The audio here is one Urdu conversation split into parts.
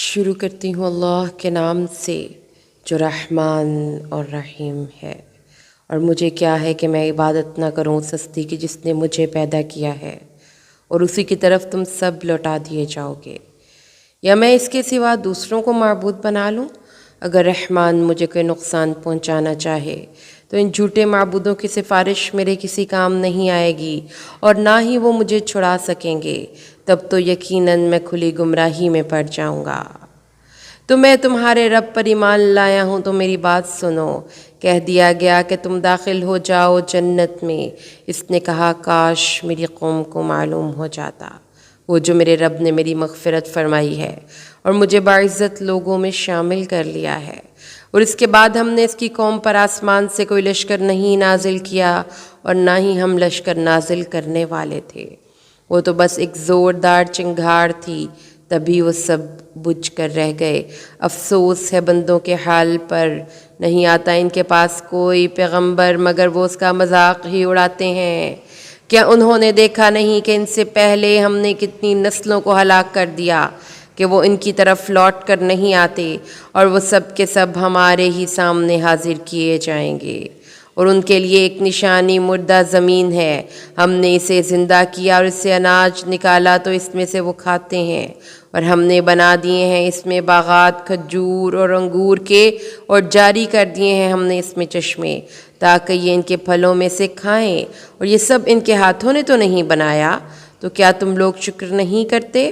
شروع کرتی ہوں اللہ کے نام سے جو رحمان اور رحیم ہے۔ اور مجھے کیا ہے کہ میں عبادت نہ کروں اس ہستی کی جس نے مجھے پیدا کیا ہے، اور اسی کی طرف تم سب لوٹا دیے جاؤ گے۔ یا میں اس کے سوا دوسروں کو معبود بنا لوں؟ اگر رحمان مجھے کوئی نقصان پہنچانا چاہے تو ان جھوٹے معبودوں کی سفارش میرے کسی کام نہیں آئے گی، اور نہ ہی وہ مجھے چھڑا سکیں گے۔ تب تو یقیناً میں کھلی گمراہی میں پڑ جاؤں گا۔ تو میں تمہارے رب پر ایمان لایا ہوں تو میری بات سنو۔ کہہ دیا گیا کہ تم داخل ہو جاؤ جنت میں۔ اس نے کہا کاش میری قوم کو معلوم ہو جاتا، وہ جو میرے رب نے میری مغفرت فرمائی ہے اور مجھے باعزت لوگوں میں شامل کر لیا ہے۔ اور اس کے بعد ہم نے اس کی قوم پر آسمان سے کوئی لشکر نہیں نازل کیا، اور نہ ہی ہم لشکر نازل کرنے والے تھے۔ وہ تو بس ایک زوردار چنگھاڑ تھی، تبھی وہ سب بجھ کر رہ گئے۔ افسوس ہے بندوں کے حال پر، نہیں آتا ان کے پاس کوئی پیغمبر مگر وہ اس کا مذاق ہی اڑاتے ہیں۔ کیا انہوں نے دیکھا نہیں کہ ان سے پہلے ہم نے کتنی نسلوں کو ہلاک کر دیا کہ وہ ان کی طرف لوٹ کر نہیں آتے، اور وہ سب کے سب ہمارے ہی سامنے حاضر کیے جائیں گے۔ اور ان کے لیے ایک نشانی مردہ زمین ہے، ہم نے اسے زندہ کیا اور اس سے اناج نکالا تو اس میں سے وہ کھاتے ہیں، اور ہم نے بنا دیے ہیں اس میں باغات کھجور اور انگور کے، اور جاری کر دیے ہیں ہم نے اس میں چشمے تاکہ یہ ان کے پھلوں میں سے کھائیں، اور یہ سب ان کے ہاتھوں نے تو نہیں بنایا، تو کیا تم لوگ شکر نہیں کرتے؟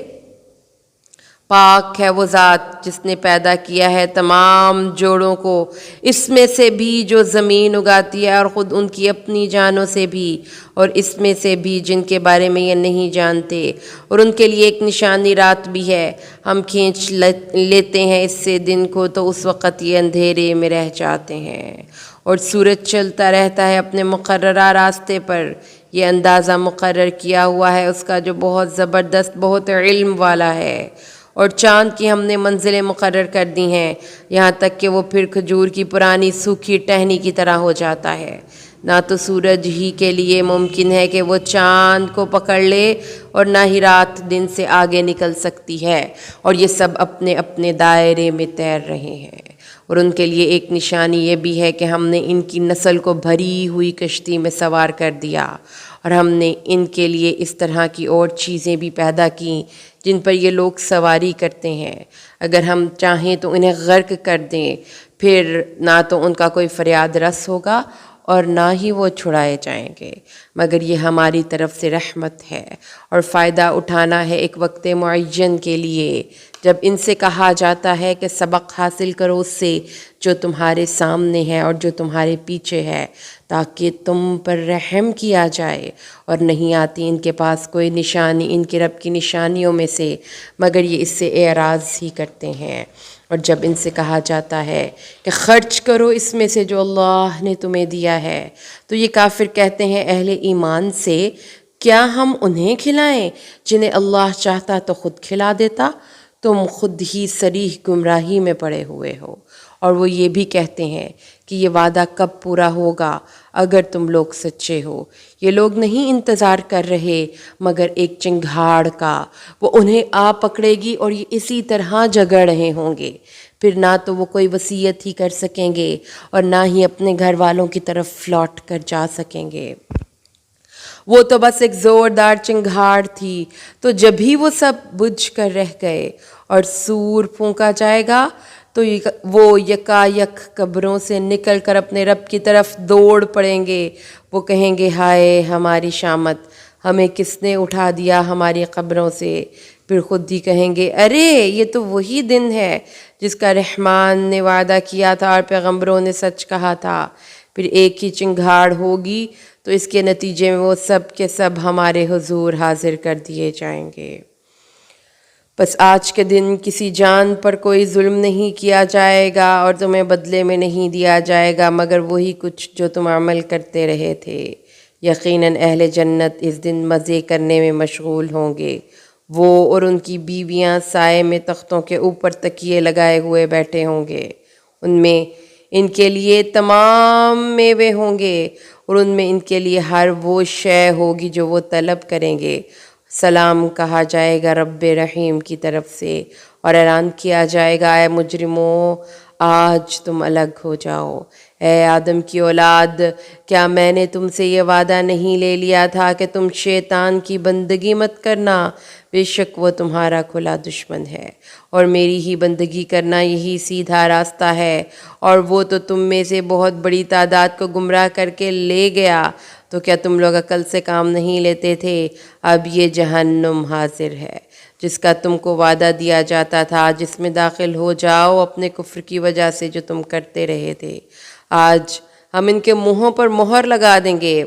پاک ہے وہ ذات جس نے پیدا کیا ہے تمام جوڑوں کو، اس میں سے بھی جو زمین اگاتی ہے اور خود ان کی اپنی جانوں سے بھی، اور اس میں سے بھی جن کے بارے میں یہ نہیں جانتے۔ اور ان کے لیے ایک نشانی رات بھی ہے، ہم کھینچ لیتے ہیں اس سے دن کو تو اس وقت یہ اندھیرے میں رہ جاتے ہیں، اور سورج چلتا رہتا ہے اپنے مقررہ راستے پر۔ یہ اندازہ مقرر کیا ہوا ہے اس کا جو بہت زبردست، بہت علم والا ہے۔ اور چاند کی ہم نے منزلیں مقرر کر دی ہیں، یہاں تک کہ وہ پھر کھجور کی پرانی سوکھی ٹہنی کی طرح ہو جاتا ہے۔ نہ تو سورج ہی کے لیے ممکن ہے کہ وہ چاند کو پکڑ لے، اور نہ ہی رات دن سے آگے نکل سکتی ہے، اور یہ سب اپنے اپنے دائرے میں تیر رہے ہیں۔ اور ان کے لیے ایک نشانی یہ بھی ہے کہ ہم نے ان کی نسل کو بھری ہوئی کشتی میں سوار کر دیا، اور ہم نے ان کے لیے اس طرح کی اور چیزیں بھی پیدا کیں جن پر یہ لوگ سواری کرتے ہیں۔ اگر ہم چاہیں تو انہیں غرق کر دیں، پھر نہ تو ان کا کوئی فریاد رس ہوگا اور نہ ہی وہ چھڑائے جائیں گے، مگر یہ ہماری طرف سے رحمت ہے، اور فائدہ اٹھانا ہے ایک وقت معین کے لیے، جب ان سے کہا جاتا ہے کہ سبق حاصل کرو اس سے جو تمہارے سامنے ہے اور جو تمہارے پیچھے ہے، تاکہ تم پر رحم کیا جائے۔ اور نہیں آتی ان کے پاس کوئی نشانی ان کے رب کی نشانیوں میں سے مگر یہ اس سے اعراض ہی کرتے ہیں۔ اور جب ان سے کہا جاتا ہے کہ خرچ کرو اس میں سے جو اللہ نے تمہیں دیا ہے، تو یہ کافر کہتے ہیں اہل ایمان سے، کیا ہم انہیں کھلائیں جنہیں اللہ چاہتا تو خود کھلا دیتا؟ تم خود ہی صریح گمراہی میں پڑے ہوئے ہو۔ اور وہ یہ بھی کہتے ہیں کہ یہ وعدہ کب پورا ہوگا اگر تم لوگ سچے ہو۔ یہ لوگ نہیں انتظار کر رہے مگر ایک چنگھاڑ کا، وہ انہیں آ پکڑے گی اور یہ اسی طرح جگڑ رہے ہوں گے، پھر نہ تو وہ کوئی وصیت ہی کر سکیں گے اور نہ ہی اپنے گھر والوں کی طرف لوٹ کر جا سکیں گے۔ وہ تو بس ایک زوردار چنگھاڑ تھی، تو جب ہی وہ سب بجھ کر رہ گئے اور سور پھونکا جائے گا تو وہ یکا یک قبروں سے نکل کر اپنے رب کی طرف دوڑ پڑیں گے۔ وہ کہیں گے ہائے ہماری شامت، ہمیں کس نے اٹھا دیا ہماری قبروں سے؟ پھر خود ہی کہیں گے ارے یہ تو وہی دن ہے جس کا رحمان نے وعدہ کیا تھا اور پیغمبروں نے سچ کہا تھا۔ پھر ایک ہی چنگھاڑ ہوگی تو اس کے نتیجے میں وہ سب کے سب ہمارے حضور حاضر کر دیے جائیں گے۔ بس آج کے دن کسی جان پر کوئی ظلم نہیں کیا جائے گا اور تمہیں بدلے میں نہیں دیا جائے گا مگر وہی کچھ جو تم عمل کرتے رہے تھے۔ یقیناً اہل جنت اس دن مزے کرنے میں مشغول ہوں گے، وہ اور ان کی بیویاں سائے میں تختوں کے اوپر تکیے لگائے ہوئے بیٹھے ہوں گے، ان میں ان کے لیے تمام میوے ہوں گے، اور ان میں ان کے لیے ہر وہ شے ہوگی جو وہ طلب کریں گے۔ سلام کہا جائے گا رب رحیم کی طرف سے، اور اعلان کیا جائے گا اے مجرموں آج تم الگ ہو جاؤ۔ اے آدم کی اولاد، کیا میں نے تم سے یہ وعدہ نہیں لے لیا تھا کہ تم شیطان کی بندگی مت کرنا؟ بے شک وہ تمہارا کھلا دشمن ہے، اور میری ہی بندگی کرنا یہی سیدھا راستہ ہے، اور وہ تو تم میں سے بہت بڑی تعداد کو گمراہ کر کے لے گیا، تو کیا تم لوگ عقل سے کام نہیں لیتے تھے؟ اب یہ جہنم حاضر ہے جس کا تم کو وعدہ دیا جاتا تھا، جس میں داخل ہو جاؤ اپنے کفر کی وجہ سے جو تم کرتے رہے تھے۔ آج ہم ان کے منہوں پر مہر لگا دیں گے،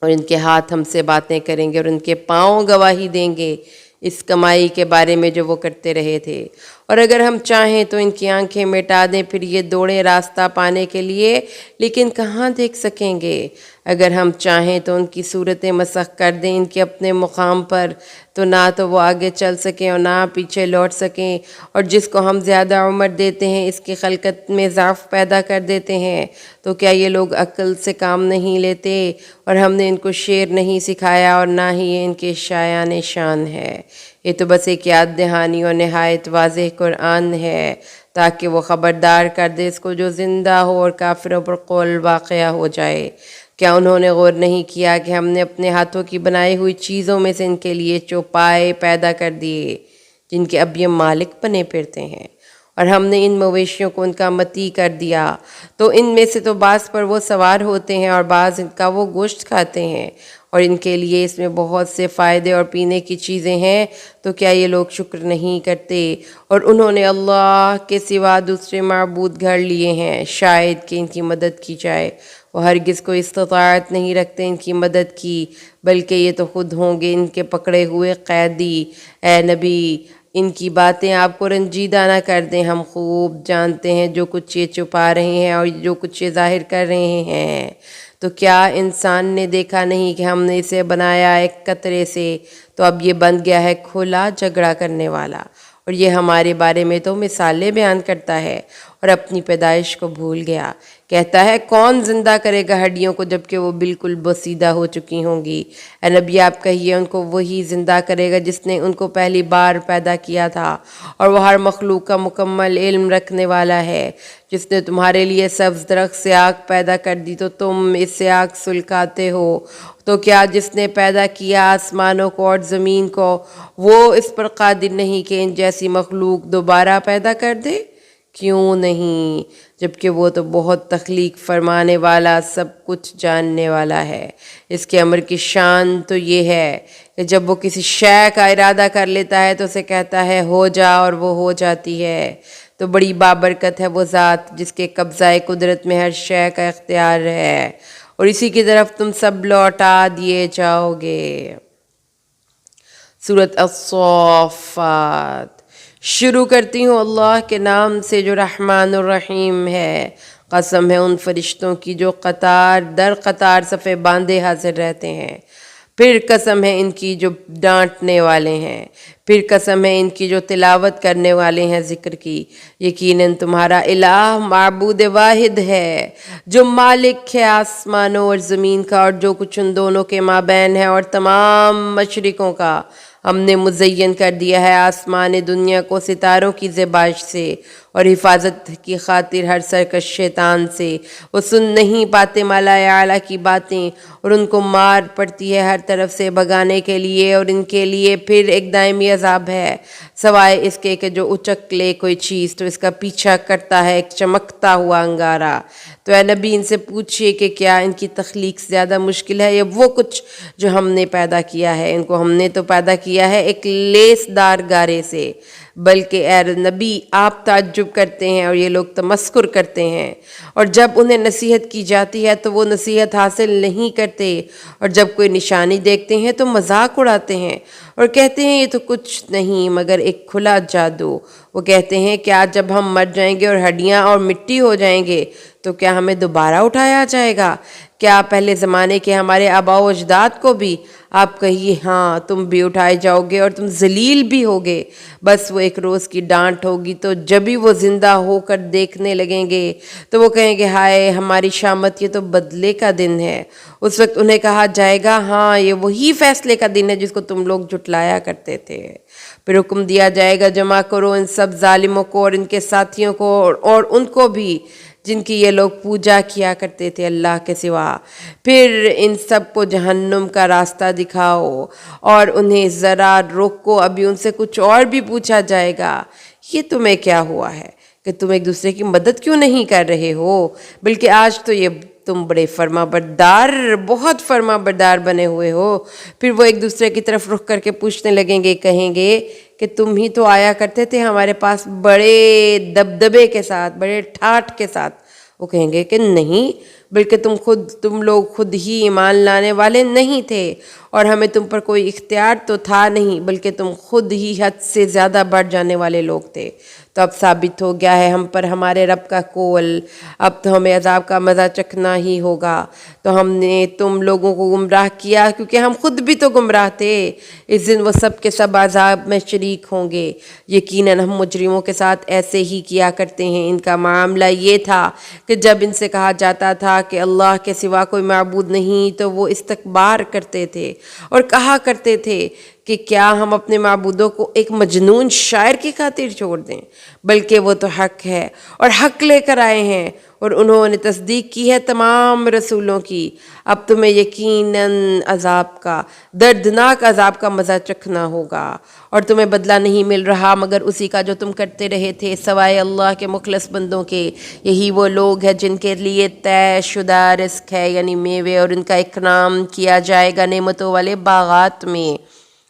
اور ان کے ہاتھ ہم سے باتیں کریں گے، اور ان کے پاؤں گواہی دیں گے اس کمائی کے بارے میں جو وہ کرتے رہے تھے۔ اور اگر ہم چاہیں تو ان کی آنکھیں مٹا دیں، پھر یہ دوڑیں راستہ پانے کے لیے، لیکن کہاں دیکھ سکیں گے۔ اگر ہم چاہیں تو ان کی صورتیں مسخ کر دیں ان کے اپنے مقام پر، تو نہ تو وہ آگے چل سکیں اور نہ پیچھے لوٹ سکیں۔ اور جس کو ہم زیادہ عمر دیتے ہیں اس کی خلقت میں ضعف پیدا کر دیتے ہیں، تو کیا یہ لوگ عقل سے کام نہیں لیتے؟ اور ہم نے ان کو شعر نہیں سکھایا، اور نہ ہی یہ ان کے شایان شان ہے۔ یہ تو بس ایک یاد دہانی اور نہایت واضح قرآن ہے، تاکہ وہ خبردار کر دے اس کو جو زندہ ہو اور کافروں پر قول واقعہ ہو جائے۔ کیا انہوں نے غور نہیں کیا کہ ہم نے اپنے ہاتھوں کی بنائی ہوئی چیزوں میں سے ان کے لیے چوپائے پیدا کر دیے جن کے اب یہ مالک بنے پھرتے ہیں، اور ہم نے ان مویشیوں کو ان کا متی کر دیا، تو ان میں سے تو بعض پر وہ سوار ہوتے ہیں اور بعض ان کا وہ گوشت کھاتے ہیں، اور ان کے لیے اس میں بہت سے فائدے اور پینے کی چیزیں ہیں، تو کیا یہ لوگ شکر نہیں کرتے؟ اور انہوں نے اللہ کے سوا دوسرے معبود گھڑ لیے ہیں شاید کہ ان کی مدد کی جائے، وہ ہرگز کوئی استطاعت نہیں رکھتے ان کی مدد کی، بلکہ یہ تو خود ہوں گے ان کے پکڑے ہوئے قیدی۔ اے نبی، ان کی باتیں آپ کو رنجیدہ نہ کر دیں، ہم خوب جانتے ہیں جو کچھ یہ چھپا رہے ہیں اور جو کچھ یہ ظاہر کر رہے ہیں۔ تو کیا انسان نے دیکھا نہیں کہ ہم نے اسے بنایا ایک قطرے سے، تو اب یہ بن گیا ہے کھلا جھگڑا کرنے والا، اور یہ ہمارے بارے میں تو مثالیں بیان کرتا ہے اور اپنی پیدائش کو بھول گیا۔ کہتا ہے کون زندہ کرے گا ہڈیوں کو جبکہ وہ بالکل بسیدہ ہو چکی ہوں گی؟ اے نبی آپ کہیے ان کو وہی زندہ کرے گا جس نے ان کو پہلی بار پیدا کیا تھا، اور وہ ہر مخلوق کا مکمل علم رکھنے والا ہے۔ جس نے تمہارے لیے سبز درخت سے آگ پیدا کر دی تو تم اس سے آگ سلکاتے ہو، تو کیا جس نے پیدا کیا آسمانوں کو اور زمین کو وہ اس پر قادر نہیں کہ ان جیسی مخلوق دوبارہ پیدا کر دے؟ کیوں نہیں، جبکہ وہ تو بہت تخلیق فرمانے والا، سب کچھ جاننے والا ہے۔ اس کے امر کی شان تو یہ ہے کہ جب وہ کسی شے کا ارادہ کر لیتا ہے تو اسے کہتا ہے ہو جا، اور وہ ہو جاتی ہے۔ تو بڑی بابرکت ہے وہ ذات جس کے قبضہ قدرت میں ہر شے کا اختیار ہے، اور اسی کی طرف تم سب لوٹا دیے جاؤ گے۔ سورۃ الصافات۔ شروع کرتی ہوں اللہ کے نام سے جو رحمان الرحیم ہے۔ قسم ہے ان فرشتوں کی جو قطار در قطار صفے باندھے حاضر رہتے ہیں، پھر قسم ہے ان کی جو ڈانٹنے والے ہیں، پھر قسم ہے ان کی جو تلاوت کرنے والے ہیں ذکر کی۔ یقیناً تمہارا الہ معبود واحد ہے جو مالک ہے آسمانوں اور زمین کا اور جو کچھ ان دونوں کے مابین ہے اور تمام مشرقوں کا۔ ہم نے مزین کر دیا ہے آسمان دنیا کو ستاروں کی زیبائش سے اور حفاظت کی خاطر ہر سرکش شیطان سے۔ وہ سن نہیں پاتے مالا اعلیٰ کی باتیں، اور ان کو مار پڑتی ہے ہر طرف سے بھگانے کے لیے، اور ان کے لیے پھر ایک دائمی عذاب ہے، سوائے اس کے کہ جو اچک لے کوئی چیز تو اس کا پیچھا کرتا ہے ایک چمکتا ہوا انگارہ۔ تو اے نبی ان سے پوچھئے کہ کیا ان کی تخلیق زیادہ مشکل ہے یا وہ کچھ جو ہم نے پیدا کیا ہے؟ ان کو ہم نے تو پیدا کیا ہے ایک لیس دار گارے سے، بلکہ اے نبی آپ تعجب کرتے ہیں اور یہ لوگ تمسخر کرتے ہیں، اور جب انہیں نصیحت کی جاتی ہے تو وہ نصیحت حاصل نہیں کرتے، اور جب کوئی نشانی دیکھتے ہیں تو مذاق اڑاتے ہیں اور کہتے ہیں یہ تو کچھ نہیں مگر ایک کھلا جادو۔ وہ کہتے ہیں کیا جب ہم مر جائیں گے اور ہڈیاں اور مٹی ہو جائیں گے تو کیا ہمیں دوبارہ اٹھایا جائے گا؟ کیا پہلے زمانے کے ہمارے آباء و اجداد کو بھی؟ آپ کہیے ہاں تم بھی اٹھائے جاؤ گے اور تم ذلیل بھی ہوگے، بس وہ ایک روز کی ڈانٹ ہوگی، تو جب ہی وہ زندہ ہو کر دیکھنے لگیں گے تو وہ کہیں گے ہائے ہماری شامت، یہ تو بدلے کا دن ہے۔ اس وقت انہیں کہا جائے گا ہاں یہ وہی فیصلے کا دن ہے جس کو تم لوگ جھٹلایا کرتے تھے۔ پھر حکم دیا جائے گا جمع کرو ان سب ظالموں کو اور ان کے ساتھیوں کو اور ان کو بھی جن کی یہ لوگ پوجا کیا کرتے تھے اللہ کے سوا، پھر ان سب کو جہنم کا راستہ دکھاؤ اور انہیں ذرا روکو، ابھی ان سے کچھ اور بھی پوچھا جائے گا، یہ تمہیں کیا ہوا ہے کہ تم ایک دوسرے کی مدد کیوں نہیں کر رہے ہو؟ بلکہ آج تو یہ تم بڑے فرما بردار، بہت فرما بردار بنے ہوئے ہو۔ پھر وہ ایک دوسرے کی طرف رخ کر کے پوچھنے لگیں گے، کہیں گے کہ تم ہی تو آیا کرتے تھے ہمارے پاس بڑے دبدبے کے ساتھ، بڑے ٹھاٹھ کے ساتھ۔ وہ کہیں گے کہ نہیں، بلکہ تم لوگ خود ہی ایمان لانے والے نہیں تھے اور ہمیں تم پر کوئی اختیار تو تھا نہیں، بلکہ تم خود ہی حد سے زیادہ بڑھ جانے والے لوگ تھے۔ تو اب ثابت ہو گیا ہے ہم پر ہمارے رب کا قول، اب تو ہمیں عذاب کا مزہ چکھنا ہی ہوگا۔ تو ہم نے تم لوگوں کو گمراہ کیا کیونکہ ہم خود بھی تو گمراہ تھے۔ اس دن وہ سب کے سب عذاب میں شریک ہوں گے۔ یقیناً ہم مجرموں کے ساتھ ایسے ہی کیا کرتے ہیں۔ ان کا معاملہ یہ تھا کہ جب ان سے کہا جاتا تھا کہ اللہ کے سوا کوئی معبود نہیں تو وہ استکبار کرتے تھے اور کہا کرتے تھے کہ کیا ہم اپنے معبودوں کو ایک مجنون شاعر کی خاطر چھوڑ دیں؟ بلکہ وہ تو حق ہے اور حق لے کر آئے ہیں اور انہوں نے تصدیق کی ہے تمام رسولوں کی۔ اب تمہیں یقیناً عذاب کا، دردناک عذاب کا مزہ چکھنا ہوگا اور تمہیں بدلہ نہیں مل رہا مگر اسی کا جو تم کرتے رہے تھے سوائے اللہ کے مخلص بندوں کے۔ یہی وہ لوگ ہیں جن کے لیے طے شدہ رزق ہے، یعنی میوے، اور ان کا اکرام کیا جائے گا نعمتوں والے باغات میں۔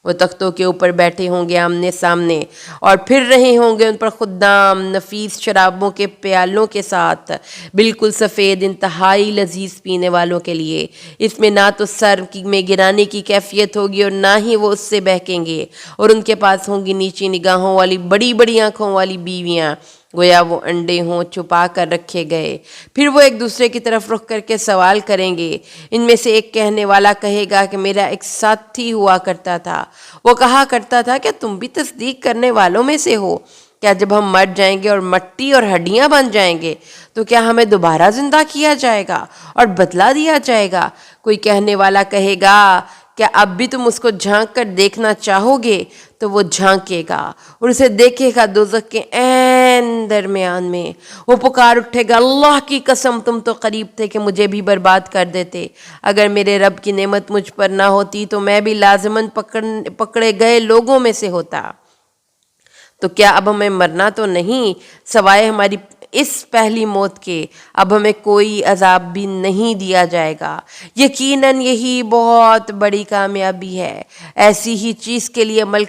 وہ تختوں کے اوپر بیٹھے ہوں گے آمنے سامنے اور پھر رہے ہوں گے ان پر خدام نفیس شرابوں کے پیالوں کے ساتھ، بالکل سفید، انتہائی لذیذ پینے والوں کے لیے۔ اس میں نہ تو سر میں گرانے کی کیفیت ہوگی اور نہ ہی وہ اس سے بہکیں گے، اور ان کے پاس ہوں گی نیچی نگاہوں والی بڑی بڑی آنکھوں والی بیویاں، گویا وہ انڈے ہوں چھپا کر رکھے گئے۔ پھر وہ ایک دوسرے کی طرف رخ کر کے سوال کریں گے۔ ان میں سے ایک کہنے والا کہے گا کہ میرا ایک ساتھی ہوا کرتا تھا، وہ کہا کرتا تھا کہ تم بھی تصدیق کرنے والوں میں سے ہو۔ کیا جب ہم مر جائیں گے اور مٹی اور ہڈیاں بن جائیں گے تو کیا ہمیں دوبارہ زندہ کیا جائے گا اور بدلہ دیا جائے گا؟ کوئی کہنے والا کہے گا کیا اب بھی تم اس کو جھانک کر دیکھنا چاہو گے؟ تو وہ جھانکے گا اور اسے دیکھے گا دوزخ کے عین درمیان میں۔ وہ پکار اٹھے گا، اللہ کی قسم تم تو قریب تھے کہ مجھے بھی برباد کر دیتے۔ اگر میرے رب کی نعمت مجھ پر نہ ہوتی تو میں بھی لازماً پکڑے گئے لوگوں میں سے ہوتا۔ تو کیا اب ہمیں مرنا تو نہیں سوائے ہماری اس پہلی موت کے؟ اب ہمیں کوئی عذاب بھی نہیں دیا جائے گا۔ یقیناً یہی بہت بڑی کامیابی ہے۔ ایسی ہی چیز کے لیے عمل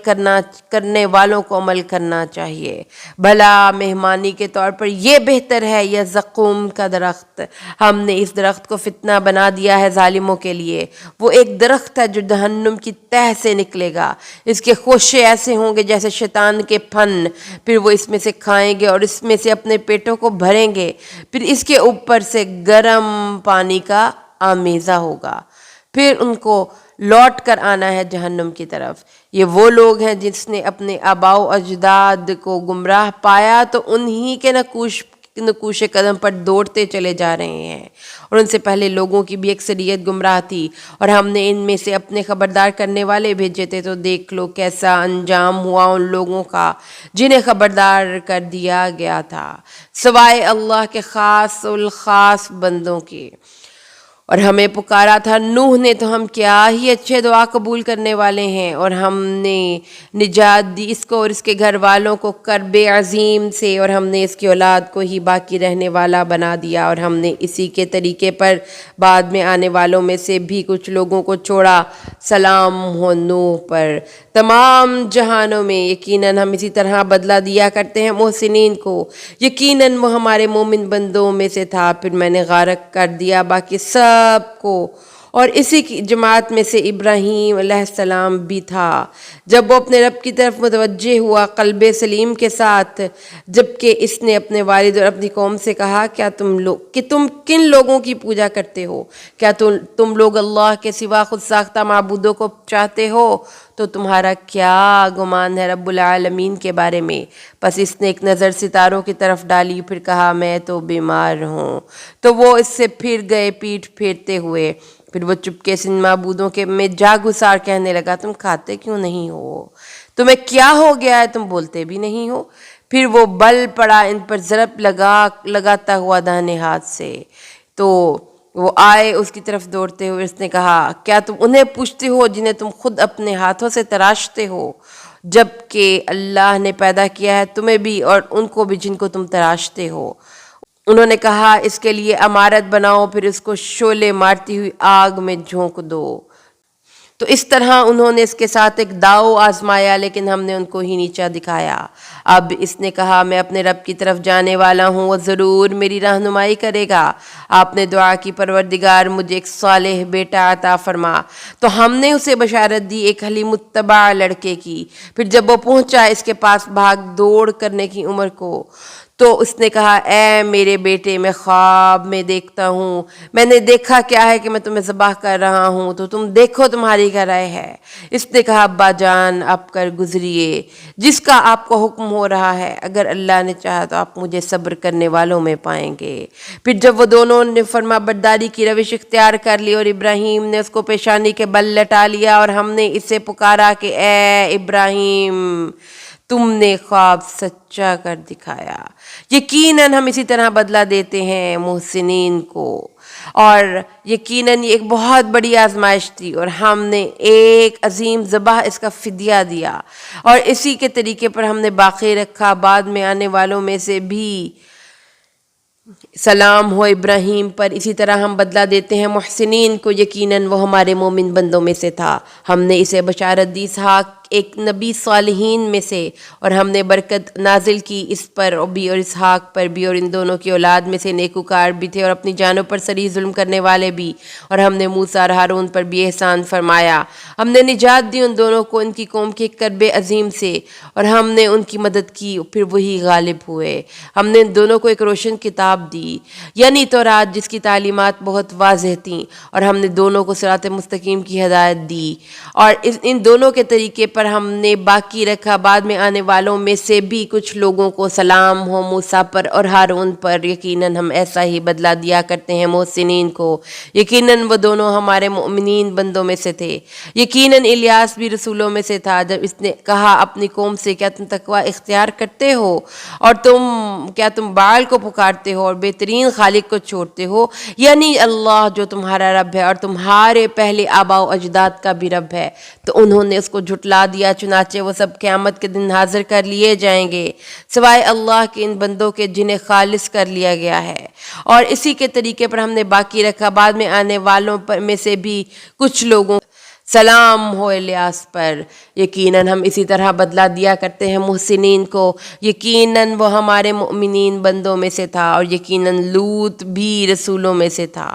کرنے والوں کو عمل کرنا چاہیے۔ بھلا مہمانی کے طور پر یہ بہتر ہے یا زقوم کا درخت؟ ہم نے اس درخت کو فتنہ بنا دیا ہے ظالموں کے لیے۔ وہ ایک درخت ہے جو جہنم کی تہہ سے نکلے گا۔ اس کے خوشے ایسے ہوں گے جیسے شیطان کے پھن، پھر وہ اس میں سے کھائیں گے اور اس میں سے اپنے پیٹوں کو بھریں گے، پھر اس کے اوپر سے گرم پانی کا آمیزہ ہوگا، پھر ان کو لوٹ کر آنا ہے جہنم کی طرف۔ یہ وہ لوگ ہیں جس نے اپنے آباء و اجداد کو گمراہ پایا تو انہی کے نقوش قدم پر دوڑتے چلے جا رہے ہیں، اور ان سے پہلے لوگوں کی بھی اکثریت گمراہ تھی، اور ہم نے ان میں سے اپنے خبردار کرنے والے بھیجے تھے۔ تو دیکھ لو کیسا انجام ہوا ان لوگوں کا جنہیں خبردار کر دیا گیا تھا، سوائے اللہ کے خاص الخاص بندوں کے۔ اور ہمیں پکارا تھا نوح نے تو ہم کیا ہی اچھے دعا قبول کرنے والے ہیں، اور ہم نے نجات دی اس کو اور اس کے گھر والوں کو کرب عظیم سے، اور ہم نے اس کی اولاد کو ہی باقی رہنے والا بنا دیا، اور ہم نے اسی کے طریقے پر بعد میں آنے والوں میں سے بھی کچھ لوگوں کو چھوڑا۔ سلام ہو نوح پر تمام جہانوں میں، یقیناً ہم اسی طرح بدلہ دیا کرتے ہیں محسنین کو۔ یقیناً وہ ہمارے مومن بندوں میں سے تھا، پھر میں نے غارق کر دیا باقی سب کو، اور اسی کی جماعت میں سے ابراہیم علیہ السلام بھی تھا جب وہ اپنے رب کی طرف متوجہ ہوا قلب سلیم کے ساتھ، جبکہ اس نے اپنے والد اور اپنی قوم سے کہا تم کن لوگوں کی پوجا کرتے ہو؟ کیا تم لوگ اللہ کے سوا خود ساختہ معبودوں کو چاہتے ہو؟ تو تمہارا کیا گمان ہے رب العالمین کے بارے میں؟ پس اس نے ایک نظر ستاروں کی طرف ڈالی، پھر کہا میں تو بیمار ہوں، تو وہ اس سے پھر گئے پیٹھ پھیرتے ہوئے۔ پھر وہ چپکے سے ان معبودوں کے میں جا گسار کہنے لگا تم کھاتے کیوں نہیں ہو؟ تمہیں کیا ہو گیا ہے، تم بولتے بھی نہیں ہو؟ پھر وہ بل پڑا ان پر ضرب لگاتا ہوا داہنے ہاتھ سے، تو وہ آئے اس کی طرف دوڑتے ہوئے، اس نے کہا کیا تم انہیں پوچھتے ہو جنہیں تم خود اپنے ہاتھوں سے تراشتے ہو، جب کہ اللہ نے پیدا کیا ہے تمہیں بھی اور ان کو بھی جن کو تم تراشتے ہو؟ انہوں نے کہا اس کے لیے عمارت بناؤ، پھر اس کو شعلے مارتی ہوئی آگ میں جھونک دو۔ تو اس طرح انہوں نے اس کے ساتھ ایک داؤ آزمایا، لیکن ہم نے ان کو ہی نیچا دکھایا۔ اب اس نے کہا میں اپنے رب کی طرف جانے والا ہوں، وہ ضرور میری رہنمائی کرے گا۔ آپ نے دعا کی پروردگار مجھے ایک صالح بیٹا عطا فرما، تو ہم نے اسے بشارت دی ایک حلیم متبع لڑکے کی۔ پھر جب وہ پہنچا اس کے پاس بھاگ دوڑ کرنے کی عمر کو، تو اس نے کہا اے میرے بیٹے، میں خواب میں دیکھتا ہوں، میں نے دیکھا کیا ہے کہ میں تمہیں ذبح کر رہا ہوں، تو تم دیکھو تمہاری کیا رائے ہے؟ اس نے کہا ابا جان آپ کر گزریے جس کا آپ کو حکم ہو رہا ہے، اگر اللہ نے چاہا تو آپ مجھے صبر کرنے والوں میں پائیں گے۔ پھر جب وہ دونوں نے فرما برداری کی روش اختیار کر لی اور ابراہیم نے اس کو پیشانی کے بل لٹا لیا، اور ہم نے اسے پکارا کہ اے ابراہیم تم نے خواب سچا کر دکھایا، یقیناً ہم اسی طرح بدلہ دیتے ہیں محسنین کو۔ اور یقیناً یہ ایک بہت بڑی آزمائش تھی، اور ہم نے ایک عظیم ذبح اس کا فدیہ دیا، اور اسی کے طریقے پر ہم نے باقی رکھا۔ بعد میں آنے والوں میں سے بھی سلام ہو ابراہیم پر، اسی طرح ہم بدلہ دیتے ہیں محسنین کو، یقیناً وہ ہمارے مومن بندوں میں سے تھا۔ ہم نے اسے بشارت دی اسحاق ایک نبی صالحین میں سے، اور ہم نے برکت نازل کی اس پر بھی اور اسحاق پر بھی، اور ان دونوں کی اولاد میں سے نیکوکار بھی تھے اور اپنی جانوں پر سری ظلم کرنے والے بھی، اور ہم نے موسیٰ اور ہارون پر بھی احسان فرمایا۔ ہم نے نجات دی ان دونوں کو ان کی قوم کے کرب عظیم سے، اور ہم نے ان کی مدد کی، پھر وہی غالب ہوئے۔ ہم نے ان دونوں کو ایک روشن کتاب دی، یعنی تورات، جس کی تعلیمات بہت واضح تھیں، اور ہم نے دونوں کو صراط مستقیم کی ہدایت دی، اور ان دونوں کے طریقے پر ہم نے باقی رکھا۔ بعد میں آنے والوں میں سے بھی کچھ لوگوں کو سلام ہو موسیٰ پر اور ہارون پر، یقیناً ہم ایسا ہی بدلہ دیا کرتے ہیں محسنین کو، یقیناً وہ دونوں ہمارے مؤمنین بندوں میں سے تھے۔ یقیناً الیاس بھی رسولوں میں سے تھا، جب اس نے کہا اپنی قوم سے کیا تم تقوی اختیار کرتے ہو، اور کیا تم بعل کو پکارتے ہو اور بہترین خالق کو چھوڑتے ہو، یعنی اللہ جو تمہارا رب ہے اور تمہارے پہلے آباء و اجداد کا بھی رب ہے؟ تو انہوں نے اس کو جھٹلا دیا، چنانچہ وہ سب قیامت کے دن حاضر کر لیے جائیں گے، سوائے اللہ کے ان بندوں کے جنہیں خالص کر لیا گیا ہے۔ اور اسی کے طریقے پر ہم نے باقی رکھا بعد میں آنے والوں میں سے بھی کچھ لوگوں سلام ہو الیاس پر، یقیناً ہم اسی طرح بدلہ دیا کرتے ہیں محسنین کو، یقیناً وہ ہمارے مؤمنین بندوں میں سے تھا، اور یقیناً لوط بھی رسولوں میں سے تھا۔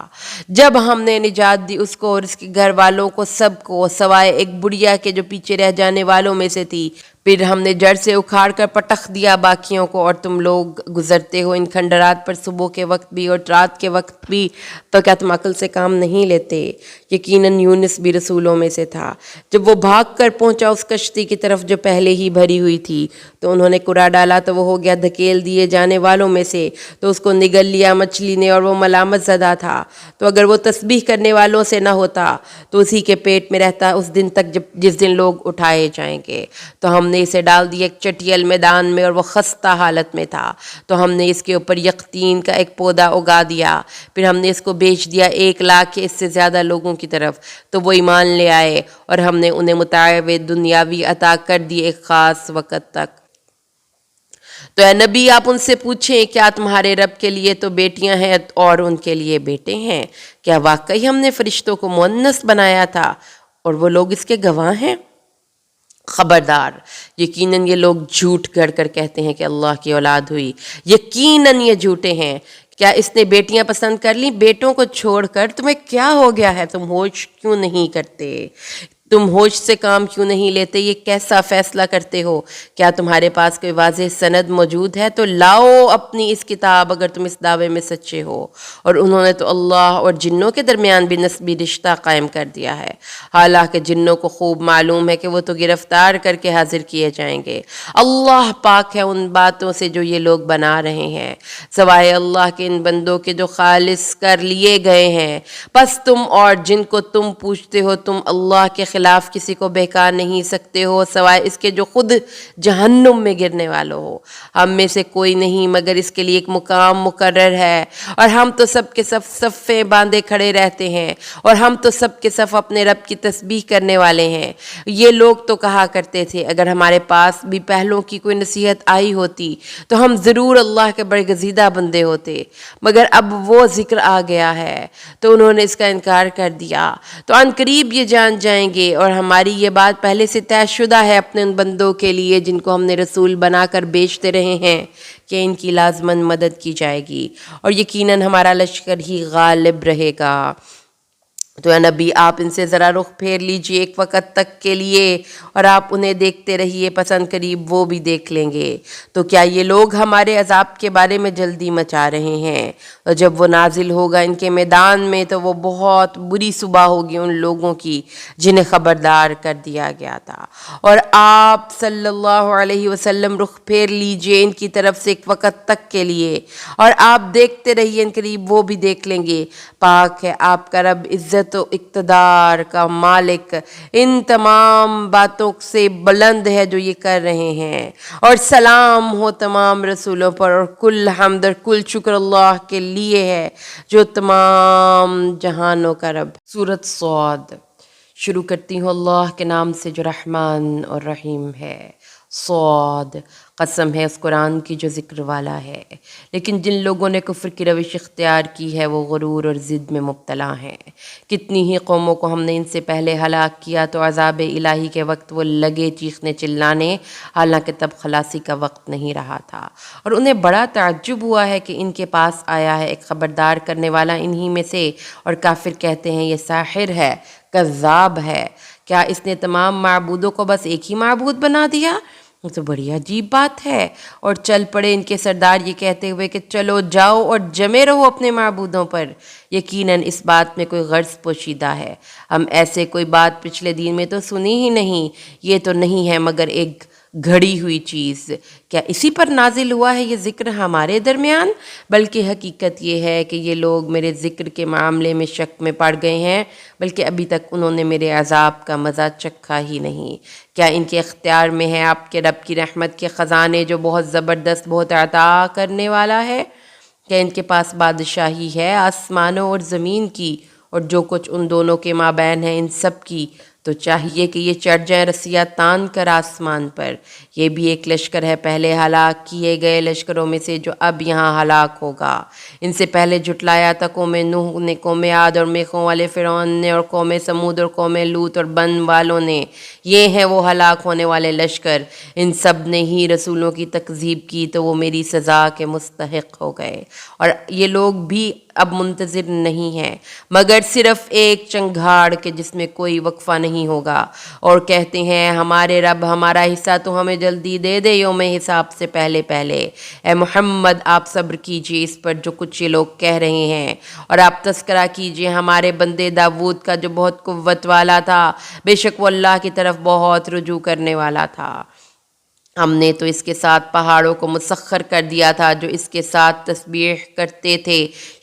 جب ہم نے نجات دی اس کو اور اس کے گھر والوں کو سب کو، سوائے ایک بڑھیا کے جو پیچھے رہ جانے والوں میں سے تھی، پھر ہم نے جڑ سے اکھاڑ کر پٹخ دیا باقیوں کو، اور تم لوگ گزرتے ہو ان کھنڈرات پر صبح کے وقت بھی اور رات کے وقت بھی، تو کیا تم عقل سے کام نہیں لیتے؟ یقیناً یونس بھی رسولوں میں سے تھا۔ جب وہ بھاگ کر پہنچا اس کشتی کی طرف جو پہلے ہی بھری ہوئی تھی، تو انہوں نے کرا ڈالا تو وہ ہو گیا دھکیل دیے جانے والوں میں سے، تو اس کو نگل لیا مچھلی نے، اور وہ ملامت زدہ تھا۔ تو اگر وہ تسبیح کرنے والوں سے نہ ہوتا تو اسی کے پیٹ میں رہتا اس دن تک جس دن لوگ اٹھائے جائیں گے۔ تو ہم نے اسے ڈال دیا ایک چٹیل میدان میں، اور وہ خستہ حالت میں تھا، تو ہم نے اس کے اوپر یقطین کا ایک پودا اگا دیا، پھر ہم نے اس کو بیچ دیا 1,00,000 اس سے زیادہ لوگوں کی طرف، تو وہ ایمان لے آئے، اور ہم نے انہیں متاع دنیاوی عطا کر دی ایک خاص وقت تک۔ تو اے نبی آپ ان سے پوچھیں کیا تمہارے رب کے لیے تو بیٹیاں ہیں اور ان کے لیے بیٹے ہیں؟ کیا واقعی ہم نے فرشتوں کو مؤنث بنایا تھا اور وہ لوگ اس کے گواہ ہیں؟ خبردار، یقیناً یہ لوگ جھوٹ گڑھ کر کہتے ہیں کہ اللہ کی اولاد ہوئی، یقیناً یہ جھوٹے ہیں۔ کیا اس نے بیٹیاں پسند کر لیں؟ بیٹوں کو چھوڑ کر تمہیں کیا ہو گیا ہے؟ تم ہوش کیوں نہیں کرتے؟ تم ہوش سے کام کیوں نہیں لیتے؟ یہ کیسا فیصلہ کرتے ہو؟ کیا تمہارے پاس کوئی واضح سند موجود ہے؟ تو لاؤ اپنی اس کتاب اگر تم اس دعوے میں سچے ہو۔ اور انہوں نے تو اللہ اور جنوں کے درمیان بھی نسبی رشتہ قائم کر دیا ہے، حالانکہ جنوں کو خوب معلوم ہے کہ وہ تو گرفتار کر کے حاضر کیے جائیں گے۔ اللہ پاک ہے ان باتوں سے جو یہ لوگ بنا رہے ہیں، سوائے اللہ کے ان بندوں کے جو خالص کر لیے گئے ہیں۔ پس تم اور جن کو تم پوچھتے ہو تم اللہ کے خلاف خلاف کسی کو بہکا نہیں سکتے ہو سوائے اس کے جو خود جہنم میں گرنے والوں ہو۔ ہم میں سے کوئی نہیں مگر اس کے لیے ایک مقام مقرر ہے، اور ہم تو سب کے سب صفیں باندھے کھڑے رہتے ہیں، اور ہم تو سب کے سب اپنے رب کی تسبیح کرنے والے ہیں۔ یہ لوگ تو کہا کرتے تھے اگر ہمارے پاس بھی پہلوں کی کوئی نصیحت آئی ہوتی تو ہم ضرور اللہ کے برگزیدہ بندے ہوتے، مگر اب وہ ذکر آ گیا ہے تو انہوں نے اس کا انکار کر دیا۔ تو عن قریب یہ جان جائیں گے، اور ہماری یہ بات پہلے سے طے شدہ ہے اپنے ان بندوں کے لیے جن کو ہم نے رسول بنا کر بیچتے رہے ہیں، کہ ان کی لازماً مدد کی جائے گی، اور یقیناً ہمارا لشکر ہی غالب رہے گا۔ تو اے نبی آپ ان سے ذرا رخ پھیر لیجئے ایک وقت تک کے لیے، اور آپ انہیں دیکھتے رہیے، پسند قریب وہ بھی دیکھ لیں گے۔ تو کیا یہ لوگ ہمارے عذاب کے بارے میں جلدی مچا رہے ہیں؟ اور جب وہ نازل ہوگا ان کے میدان میں تو وہ بہت بری صبح ہوگی ان لوگوں کی جنہیں خبردار کر دیا گیا تھا۔ اور آپ صلی اللہ علیہ وسلم رخ پھیر لیجئے ان کی طرف سے ایک وقت تک کے لیے، اور آپ دیکھتے رہیے ان قریب وہ بھی دیکھ لیں گے۔ پاک ہے آپ کا رب عزت و اقتدار کا مالک، ان تمام باتوں سے بلند ہے جو یہ کر رہے ہیں، اور سلام ہو تمام رسولوں پر، اور کل حمد اور کل شکر اللہ کے لیے ہے جو تمام جہانوں کا رب۔ سورۃ صاد شروع کرتی ہوں اللہ کے نام سے جو رحمان اور رحیم ہے۔ صاد قسم ہے اس قرآن کی جو ذکر والا ہے، لیکن جن لوگوں نے کفر کی روش اختیار کی ہے وہ غرور اور ضد میں مبتلا ہیں۔ کتنی ہی قوموں کو ہم نے ان سے پہلے ہلاک کیا تو عذاب الہی کے وقت وہ لگے چیخنے چلانے، حالانکہ تب خلاصی کا وقت نہیں رہا تھا، اور انہیں بڑا تعجب ہوا ہے کہ ان کے پاس آیا ہے ایک خبردار کرنے والا انہی میں سے، اور کافر کہتے ہیں یہ ساحر ہے، کذاب ہے، کیا اس نے تمام معبودوں کو بس ایک ہی معبود بنا دیا؟ تو بڑی عجیب بات ہے۔ اور چل پڑے ان کے سردار یہ کہتے ہوئے کہ چلو جاؤ اور جمے رہو اپنے معبودوں پر، یقیناً اس بات میں کوئی غرض پوشیدہ ہے، ہم ایسے کوئی بات پچھلے دین میں تو سنی ہی نہیں، یہ تو نہیں ہے مگر ایک گھڑی ہوئی چیز، کیا اسی پر نازل ہوا ہے یہ ذکر ہمارے درمیان؟ بلکہ حقیقت یہ ہے کہ یہ لوگ میرے ذکر کے معاملے میں شک میں پڑ گئے ہیں، بلکہ ابھی تک انہوں نے میرے عذاب کا مزہ چکھا ہی نہیں۔ کیا ان کے اختیار میں ہے آپ کے رب کی رحمت کے خزانے جو بہت زبردست، بہت عطا کرنے والا ہے؟ کیا ان کے پاس بادشاہی ہے آسمانوں اور زمین کی اور جو کچھ ان دونوں کے مابین ہے ان سب کی؟ تو چاہیے کہ یہ چڑھ جائیں رسیاں تان کر آسمان پر۔ یہ بھی ایک لشکر ہے پہلے ہلاک کیے گئے لشکروں میں سے جو اب یہاں ہلاک ہوگا۔ ان سے پہلے جھٹلایا تھا قوم نوح نے، قوم عاد اور میخوں والے فرعون نے، اور قوم سمود اور قوم لوط اور بن والوں نے۔ یہ ہیں وہ ہلاک ہونے والے لشکر، ان سب نے ہی رسولوں کی تکذیب کی تو وہ میری سزا کے مستحق ہو گئے، اور یہ لوگ بھی اب منتظر نہیں ہیں مگر صرف ایک چنگھاڑ کے جس میں کوئی وقفہ نہیں ہوگا، اور کہتے ہیں ہمارے رب ہمارا حصہ تو ہمیں جلدی دے دے یوم حساب سے پہلے پہلے۔ اے محمد آپ صبر کیجئے اس پر جو کچھ یہ لوگ کہہ رہے ہیں، اور آپ تذکرہ کیجئے ہمارے بندے داؤد کا جو بہت قوت والا تھا، بے شک وہ اللہ کی طرف بہت رجوع کرنے والا تھا۔ ہم نے تو اس کے ساتھ پہاڑوں کو مسخر کر دیا تھا جو اس کے ساتھ تسبیح کرتے تھے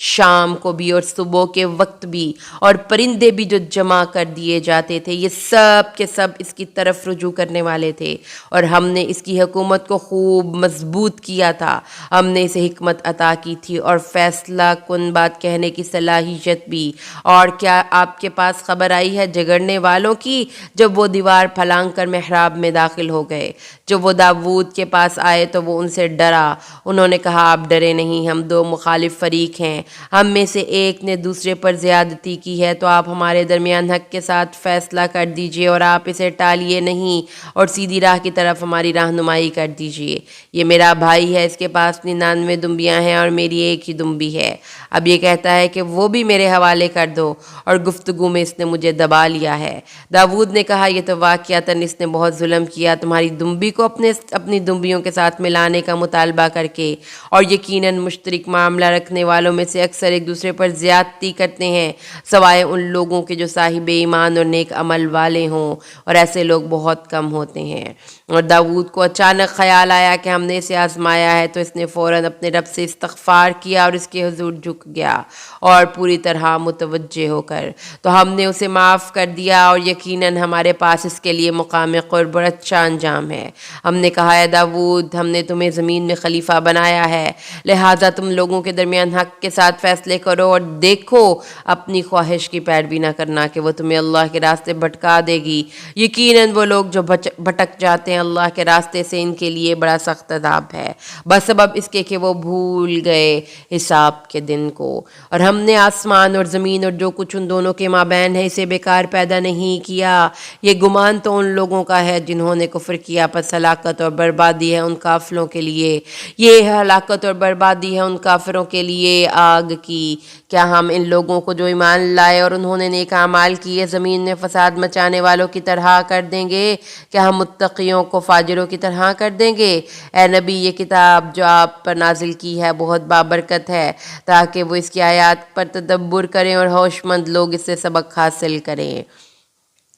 شام کو بھی اور صبح کے وقت بھی، اور پرندے بھی جو جمع کر دیے جاتے تھے، یہ سب کے سب اس کی طرف رجوع کرنے والے تھے، اور ہم نے اس کی حکومت کو خوب مضبوط کیا تھا، ہم نے اسے حکمت عطا کی تھی اور فیصلہ کن بات کہنے کی صلاحیت بھی۔ اور کیا آپ کے پاس خبر آئی ہے جگڑنے والوں کی جب وہ دیوار پھلانگ کر محراب میں داخل ہو گئے؟ جب وہ داؤد کے پاس آئے تو وہ ان سے ڈرا، انہوں نے کہا آپ ڈرے نہیں، ہم دو مخالف فریق ہیں، ہم میں سے ایک نے دوسرے پر زیادتی کی ہے تو آپ ہمارے درمیان حق کے ساتھ فیصلہ کر دیجئے، اور آپ اسے ٹالیے نہیں اور سیدھی راہ کی طرف ہماری رہنمائی کر دیجئے۔ یہ میرا بھائی ہے، اس کے پاس 99 دمبیاں ہیں اور میری ایک ہی دمبی ہے، اب یہ کہتا ہے کہ وہ بھی میرے حوالے کر دو، اور گفتگو میں اس نے مجھے دبا لیا ہے۔ داؤد نے کہا یہ تو واقعتاً اس نے بہت ظلم کیا، تمہاری دمبی کو اپنے انہیں اپنی دنبیوں کے ساتھ ملانے کا مطالبہ کر کے، اور یقیناً مشترک معاملہ رکھنے والوں میں سے اکثر ایک دوسرے پر زیادتی کرتے ہیں، سوائے ان لوگوں کے جو صاحب ایمان اور نیک عمل والے ہوں، اور ایسے لوگ بہت کم ہوتے ہیں۔ اور داؤد کو اچانک خیال آیا کہ ہم نے اسے آزمایا ہے، تو اس نے فوراً اپنے رب سے استغفار کیا اور اس کے حضور جھک گیا، اور پوری طرح متوجہ ہو کر تو ہم نے اسے معاف کر دیا، اور یقیناً ہمارے پاس اس کے لیے مقام قرب اور اچھا انجام ہے۔ ہم نے کہا ہے داؤد، ہم نے تمہیں زمین میں خلیفہ بنایا ہے، لہٰذا تم لوگوں کے درمیان حق کے ساتھ فیصلے کرو، اور دیکھو اپنی خواہش کی پیروی نہ کرنا کہ وہ تمہیں اللہ کے راستے بھٹکا دے گی۔ یقیناً وہ لوگ جو بھٹک جاتے ہیں اللہ کے راستے سے، ان کے لیے بڑا سخت عذاب ہے، بسبب اس کے کہ وہ بھول گئے حساب کے دن کو۔ اور ہم نے آسمان اور زمین اور جو کچھ ان دونوں کے مابین ہے اسے بیکار پیدا نہیں کیا۔ یہ گمان تو ان لوگوں کا ہے جنہوں نے کفر کیا، پس ہلاکت اور بربادی ہے ان کافروں کے لیے، یہ ہلاکت اور بربادی ہے ان کافروں کے لیے آگ کی۔ کیا ہم ان لوگوں کو جو ایمان لائے اور انہوں نے نیک اعمال کیے زمین میں فساد مچانے والوں کی طرح کر دیں گے؟ کیا ہم متقیوں کو فاجروں کی طرح کر دیں گے؟ اے نبی، یہ کتاب جو آپ پر نازل کی ہے بہت بابرکت ہے، تاکہ وہ اس کی آیات پر تدبر کریں اور ہوش مند لوگ اس سے سبق حاصل کریں۔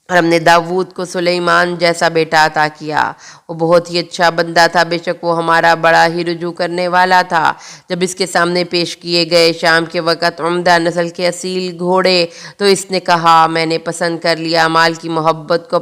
اور ہم نے داؤد کو سلیمان جیسا بیٹا عطا کیا، وہ بہت ہی اچھا بندہ تھا، بے شک وہ ہمارا بڑا ہی رجوع کرنے والا تھا۔ جب اس کے سامنے پیش کیے گئے شام کے وقت عمدہ نسل کے اصیل گھوڑے، تو اس نے کہا میں نے پسند کر لیا مال کی محبت کو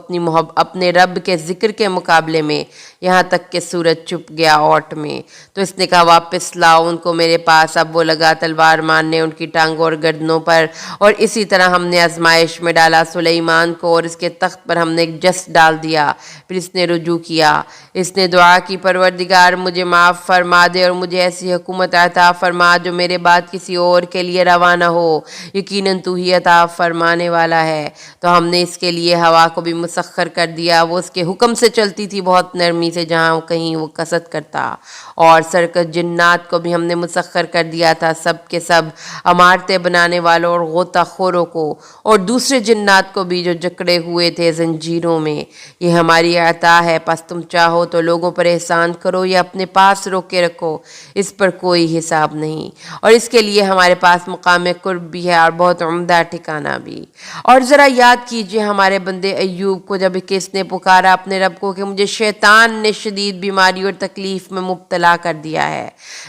اپنے رب کے ذکر کے مقابلے میں، یہاں تک کہ سورج چھپ گیا اوٹ میں۔ تو اس نے کہا واپس لاؤ ان کو میرے پاس۔ اب وہ لگا تلوار مارنے ان کی ٹانگوں اور گردنوں پر، اور اسی طرح ہم نے آزمائش میں ڈالا سلیمان کو، اور اس کے تخت پر ہم نے ایک جس ڈال دیا۔ پھر اس نے رجوع کیا، اس نے دعا کی پروردگار مجھے معاف فرما دے اور مجھے ایسی حکومت عطا فرما جو میرے بعد کسی اور کے لیے روا نہ ہو، یقیناً تو ہی عطا فرمانے والا ہے۔ تو ہم نے اس کے لیے ہوا کو بھی مسخر کر دیا، وہ اس کے حکم سے چلتی تھی بہت نرمی سے جہاں کہیں وہ قصد کرتا، اور سرکش جنات کو بھی ہم نے مسخر کر دیا تھا، سب کے سب عمارتیں بنانے والوں اور غوطہ خوروں کو، اور دوسرے جنات کو بھی جو جکڑے ہوئے تھے زنجیروں میں۔ یہ ہماری عطا ہے، پس تم چاہو تو لوگوں پر احسان کرو یا اپنے پاس روک کے رکھو، اس پر کوئی حساب نہیں، اور اس کے لیے ہمارے پاس مقام قرب بھی ہے اور بہت عمدہ ٹھکانہ بھی۔ اور ذرا یاد کیجئے ہمارے بندے ایوب کو، جب کہ اس نے پکارا اپنے رب کو کہ مجھے شیطان نے شدید بیماری اور تکلیف میں مبتلا کر دیا ہے،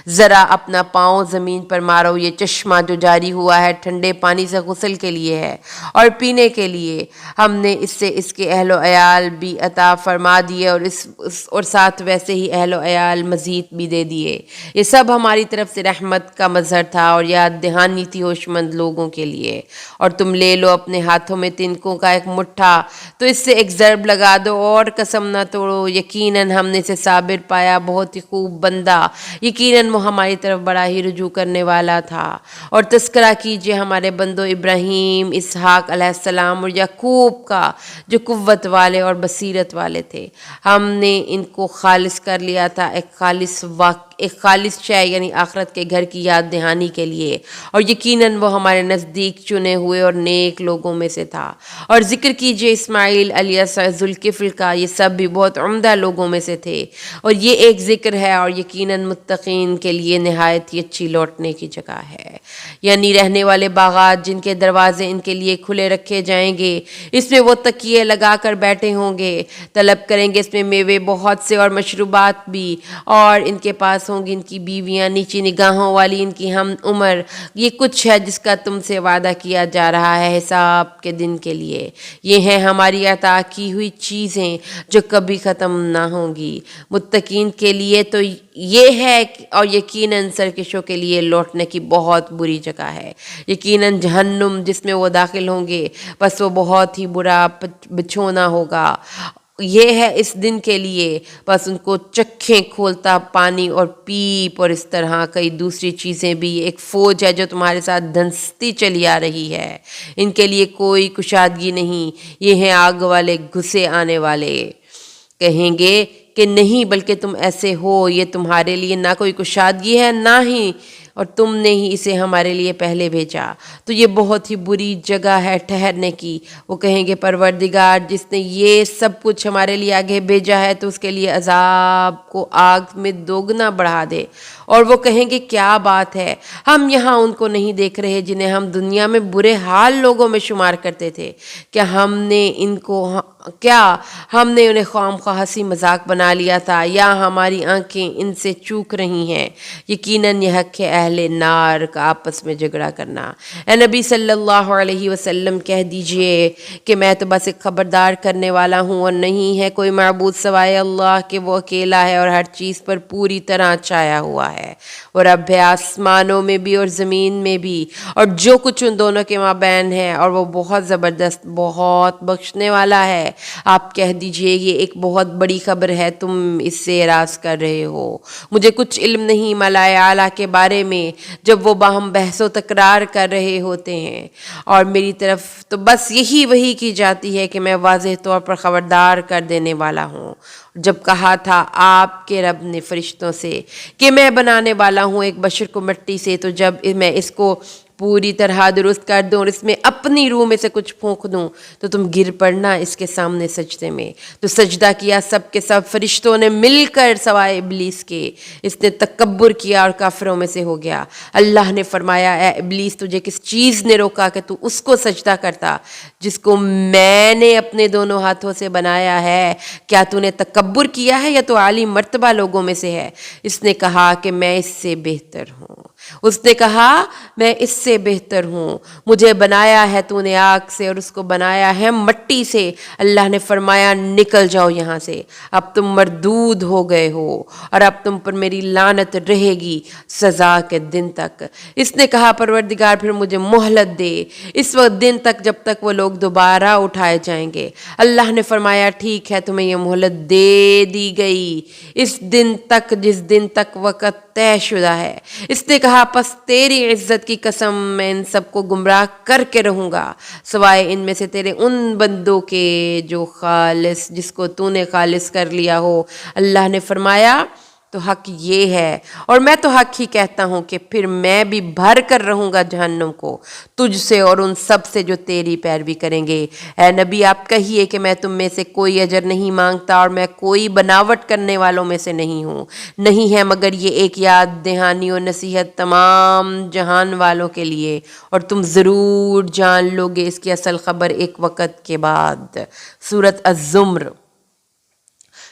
ذرا اپنا پاؤں زمین پر مارو، یہ چشمہ جو جاری ہوا ہے ٹھنڈے پانی سے غسل کے لیے ہے اور پینے کے لیے، ہم نے اس سے اس کے اہل و عیال بھی عطا فرما دیے، اور ساتھ ویسے ہی اہل و عیال مزید بھی دے دیے۔ یہ سب ہماری طرف سے رحمت کا مظہر تھا اور یاد دہانی تھی ہوش مند لوگوں کے لیے۔ اور تم لے لو اپنے ہاتھوں میں تنکوں کا ایک مٹھا، تو اس سے ایک ضرب لگا دو اور قسم نہ توڑو، یقیناً ہم نے اسے صابر پایا، بہت ہی خوب بندہ، یقیناً وہ ہماری طرف بڑا ہی رجوع کرنے والا تھا۔ اور تذکرہ کیجئے ہمارے بندوں ابراہیم، اسحاق علیہ السلام اور یعقوب کا، جو قوت والے اور بصیرت والے تھے۔ ہم نے ان کو خالص کر لیا تھا، ایک خالص شے یعنی آخرت کے گھر کی یاد دہانی کے لیے، اور یقیناً وہ ہمارے نزدیک چنے ہوئے اور نیک لوگوں میں سے تھا۔ اور ذکر کیجئے اسماعیل، الیسع، ذوالکفل کا، یہ سب بھی بہت عمدہ لوگوں میں سے تھے، اور یہ ایک ذکر ہے اور یقیناً متقین کے لیے نہایت ہی اچھی لوٹنے کی جگہ ہے، یعنی رہنے والے باغات جن کے دروازے ان کے لیے کھلے رکھے جائیں گے، اس میں وہ تکیے لگا کر بیٹھے ہوں گے، طلب کریں گے اس میں میوے بہت سے اور مشروبات بھی، اور ان کے پاس ہوں گی ان کی بیویاں نیچی نگاہوں والی ان کی ہم عمر۔ یہ کچھ ہے جس کا تم سے وعدہ کیا جا رہا ہے حساب کے دن کے لیے، یہ ہیں ہماری عطا کی ہوئی چیزیں جو کبھی ختم نہ ہوں گی۔ متقین کے لیے تو یہ ہے، اور یقیناً سرکشوں کے لیے لوٹنے کی بہت بری جگہ ہے، یقیناً جہنم جس میں وہ داخل ہوں گے، بس وہ بہت ہی برا بچھونا ہوگا۔ یہ ہے اس دن کے لیے، بس ان کو چکھیں کھولتا پانی اور پیپ، اور اس طرح کئی دوسری چیزیں بھی، ایک فوج ہے جو تمہارے ساتھ دھنستی چلی آ رہی ہے، ان کے لیے کوئی کشادگی نہیں۔ یہ ہیں آگ والے گھسے آنے والے، کہیں گے کہ نہیں بلکہ تم ایسے ہو، یہ تمہارے لیے نہ کوئی کشادگی ہے نہ ہی اور تم نے ہی اسے ہمارے لیے پہلے بھیجا، تو یہ بہت ہی بری جگہ ہے ٹھہرنے کی۔ وہ کہیں گے پروردگار جس نے یہ سب کچھ ہمارے لیے آگے بھیجا ہے تو اس کے لیے عذاب کو آگ میں دوگنا بڑھا دے۔ اور وہ کہیں گے کیا بات ہے، ہم یہاں ان کو نہیں دیکھ رہے جنہیں ہم دنیا میں برے حال لوگوں میں شمار کرتے تھے؟ کیا ہم نے انہیں خواہ مخواہ ہنسی مذاق بنا لیا تھا، یا ہماری آنکھیں ان سے چوک رہی ہیں؟ یقیناً یہ حق ہے اہل نار کا آپس میں جھگڑا کرنا۔ اے نبی صلی اللہ علیہ وسلم کہہ دیجئے کہ میں تو بس ایک خبردار کرنے والا ہوں، اور نہیں ہے کوئی معبود سوائے اللہ کہ وہ اکیلا ہے اور ہر چیز پر پوری طرح چھایا ہوا ہے، اور رب ہے آسمانوں میں بھی اور زمین میں بھی اور جو کچھ ان دونوں کے مابین ہے، اور وہ بہت زبردست، بہت بخشنے والا ہے۔ آپ کہہ دیجئے یہ ایک بہت بڑی خبر ہے، تم اس سے اعراض کر رہے ہو۔ مجھے کچھ علم نہیں ملائے اعلیٰ کے بارے میں جب وہ باہم بحث و تکرار کر رہے ہوتے ہیں، اور میری طرف تو بس یہی وحی کی جاتی ہے کہ میں واضح طور پر خبردار کر دینے والا ہوں۔ جب کہا تھا آپ کے رب نے فرشتوں سے کہ میں بنانے والا ہوں ایک بشر کو مٹی سے، تو جب میں اس کو پوری طرح درست کر دوں اور اس میں اپنی روح میں سے کچھ پھونک دوں تو تم گر پڑنا اس کے سامنے سجدے میں۔ تو سجدہ کیا سب کے سب فرشتوں نے مل کر سوائے ابلیس کے۔ اس نے تکبر کیا اور کافروں میں سے ہو گیا۔ اللہ نے فرمایا اے ابلیس تجھے کس چیز نے روکا کہ تو اس کو سجدہ کرتا جس کو میں نے اپنے دونوں ہاتھوں سے بنایا ہے؟ کیا تو نے تکبر کیا ہے یا تو عالی مرتبہ لوگوں میں سے ہے؟ اس نے کہا کہ میں اس سے بہتر ہوں۔ اس نے کہا میں اس سے بہتر ہوں، مجھے بنایا ہے تو نے آگ سے اور اس کو بنایا ہے مٹی سے۔ اللہ نے فرمایا نکل جاؤ یہاں سے، اب تم مردود ہو گئے ہو اور اب تم پر میری لعنت رہے گی سزا کے دن تک۔ اس نے کہا پروردگار پھر مجھے مہلت دے اس وقت دن تک جب تک وہ لوگ دوبارہ اٹھائے جائیں گے۔ اللہ نے فرمایا ٹھیک ہے تمہیں یہ مہلت دے دی گئی اس دن تک جس دن تک وقت طے شدہ ہے۔ اس نے کہا پس تیری عزت کی قسم میں ان سب کو گمراہ کر کے رہوں گا سوائے ان میں سے تیرے ان بندوں کے جو خالص جس کو تو نے خالص کر لیا ہو۔ اللہ نے فرمایا تو حق یہ ہے اور میں تو حق ہی کہتا ہوں کہ پھر میں بھی بھر کر رہوں گا جہنم کو تجھ سے اور ان سب سے جو تیری پیروی کریں گے۔ اے نبی آپ کہیے کہ میں تم میں سے کوئی اجر نہیں مانگتا اور میں کوئی بناوٹ کرنے والوں میں سے نہیں ہوں، نہیں ہے مگر یہ ایک یاد دہانی و نصیحت تمام جہان والوں کے لیے، اور تم ضرور جان لوگے اس کی اصل خبر ایک وقت کے بعد۔ سورۃ الزمر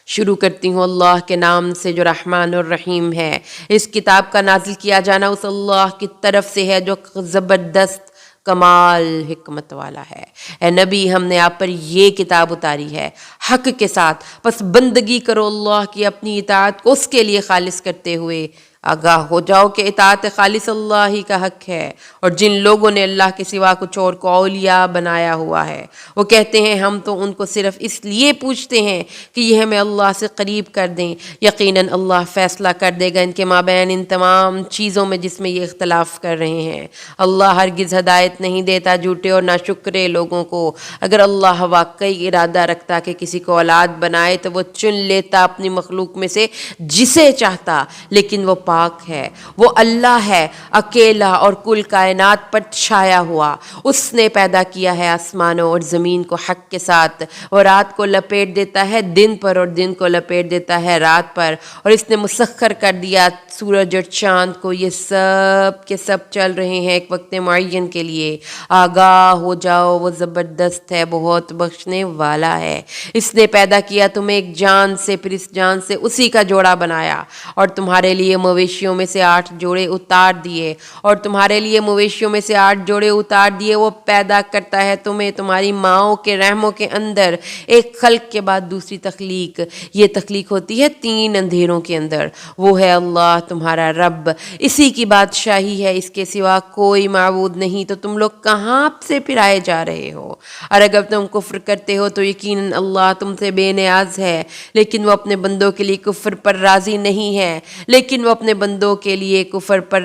شروع کرتی ہوں اللہ کے نام سے جو رحمان الرحیم ہے۔ اس کتاب کا نازل کیا جانا اس اللہ کی طرف سے ہے جو زبردست کمال حکمت والا ہے۔ اے نبی ہم نے آپ پر یہ کتاب اتاری ہے حق کے ساتھ، پس بندگی کرو اللہ کی اپنی اطاعت کو اس کے لیے خالص کرتے ہوئے آگاہ ہو جاؤ کہ اطاعت خالص اللہ ہی کا حق ہے، اور جن لوگوں نے اللہ کے سوا کچھ اور کو اولیاء بنایا ہوا ہے وہ کہتے ہیں ہم تو ان کو صرف اس لیے پوچھتے ہیں کہ یہ ہمیں اللہ سے قریب کر دیں، یقیناً اللہ فیصلہ کر دے گا ان کے مابین ان تمام چیزوں میں جس میں یہ اختلاف کر رہے ہیں۔ اللہ ہرگز ہدایت نہیں دیتا جھوٹے اور ناشکرے لوگوں کو۔ اگر اللہ واقعی ارادہ رکھتا کہ کسی کو اولاد بنائے تو وہ چن لیتا اپنی مخلوق میں سے جسے چاہتا، لیکن وہ پاک ہے، وہ اللہ ہے اکیلا اور کل کائنات پر چھایا ہوا۔ اس نے پیدا کیا ہے آسمانوں اور زمین کو حق کے ساتھ، اور رات کو لپیٹ دیتا ہے دن پر اور دن کو لپیٹ دیتا ہے رات پر، اور اس نے مسخر کر دیا سورج اور چاند کو، یہ سب کے سب چل رہے ہیں ایک وقت معین کے لیے۔ آگاہ ہو جاؤ وہ زبردست ہے بہت بخشنے والا ہے۔ اس نے پیدا کیا تمہیں ایک جان سے، پھر اس جان سے اسی کا جوڑا بنایا، اور تمہارے لیے مویشیوں میں سے 8 جوڑے اتار دیے، اور تمہارے لیے مویشیوں میں سے 8 جوڑے اتار دیے۔ وہ پیدا کرتا ہے تمہیں تمہاری ماؤں کے رحموں کے اندر ایک خلق کے بعد دوسری تخلیق۔ یہ تخلیق ہوتی ہے 3 اندھیروں کے اندر۔ وہ ہے اللہ تمہارا رب، اسی کی بادشاہی ہے، اس کے سوا کوئی معبود نہیں، تو تم لوگ کہاں سے پھر آئے جا رہے ہو؟ اور اگر تم کفر کرتے ہو تو یقیناً اللہ تم سے بے نیاز ہے، لیکن وہ اپنے بندوں کے لیے کفر پر